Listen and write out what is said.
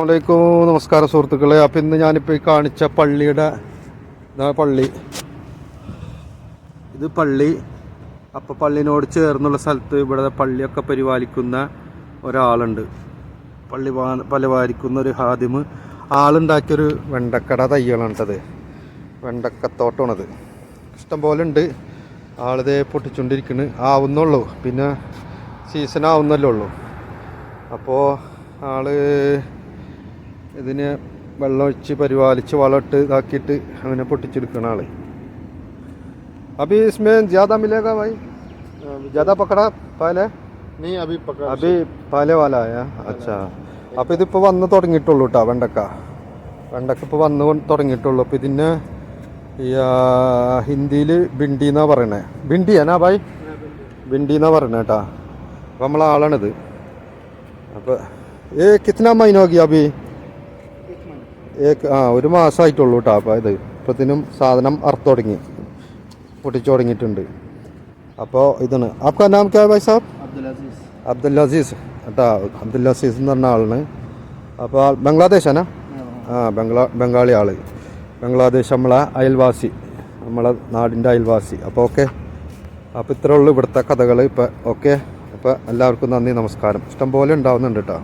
അസ്സലാമു നമസ്കാരം സുഹൃത്തുക്കളെ. അപ്പം ഇന്ന് ഞാനിപ്പോൾ ഈ കാണിച്ച പള്ളിയുടെ പള്ളി, ഇത് പള്ളി. അപ്പോൾ പള്ളിനോട് ചേർന്നുള്ള സ്ഥലത്ത് ഇവിടെ പള്ളിയൊക്കെ പരിപാലിക്കുന്ന ഒരാളുണ്ട്. പള്ളി പരിപാലിക്കുന്ന ഒരു ഹാദിമ് ആളുണ്ടാക്കിയൊരു വെണ്ടക്കട തയ്യലാണിട്ടത്. വെണ്ടക്കത്തോട്ടമാണത്. ഇഷ്ടം പോലെ ഉണ്ട്. ആളിതേ പൊട്ടിച്ചുകൊണ്ടിരിക്കുന്നു. ആവുന്നുള്ളൂ, പിന്നെ സീസൺ ആവുന്നല്ലേ ഉള്ളൂ. അപ്പോൾ ആള് ഇതിന് വെള്ളമൊഴിച്ച് പരിപാലിച്ച് വളമിട്ട് ഇതാക്കിയിട്ട് അങ്ങനെ പൊട്ടിച്ചെടുക്കണ ആള്. अभी इसमें ज़्यादा मिलेगा भाई? ज़्यादा पकड़ा पहले नहीं, अभी पकड़ा, अभी पहले वाला है. अच्छा. അപ്പോൾ ഇതിപ്പോൾ വന്ന് തുടങ്ങിയിട്ടുള്ളൂ കേട്ടോ. വെണ്ടക്ക ഇപ്പോൾ വന്ന് തുടങ്ങിയിട്ടുള്ളൂ. അപ്പോൾ ഇതിന് ഹിന്ദിയിൽ ബിണ്ടി എന്നാണ് പറയണേ. ബിണ്ടി എന്നാ ഭായ്? ബിണ്ടി എന്നാണ് പറയണേ കേട്ടോ. അപ്പോൾ നമ്മളാളാണിത്. അപ്പോൾ കിतना മൈന ഹോ ഗയാ അഭി? ഒരു മാസമായിട്ടുള്ളൂ കേട്ടോ. അപ്പോൾ ഇത് ഇപ്പത്തിനും സാധനം അറുത്ത് തുടങ്ങി, പൊട്ടിച്ചു തുടങ്ങിയിട്ടുണ്ട്. അപ്പോൾ ഇതാണ്. ആപ്കാ നാം ക്യാ ഭായ് സാബ്? അബ്ദുൽ അസീസ് കേട്ടോ. അബ്ദുൽ അസീസ് എന്ന് പറഞ്ഞ ആളാണ്. അപ്പോൾ ബംഗ്ലാദേശാണ്. ബംഗാളി ആള്. ബംഗ്ലാദേശ് നമ്മളെ അയൽവാസി, നമ്മളെ നാടിൻ്റെ അയൽവാസി. അപ്പോൾ ഓക്കെ. അപ്പോൾ ഇത്രേ ഉള്ളൂ ഇവിടുത്തെ കഥകൾ ഇപ്പം. ഓക്കെ. അപ്പോൾ എല്ലാവർക്കും നന്ദി, നമസ്കാരം. ഇഷ്ടം പോലെ ഉണ്ടാവുന്നുണ്ട് കേട്ടോ.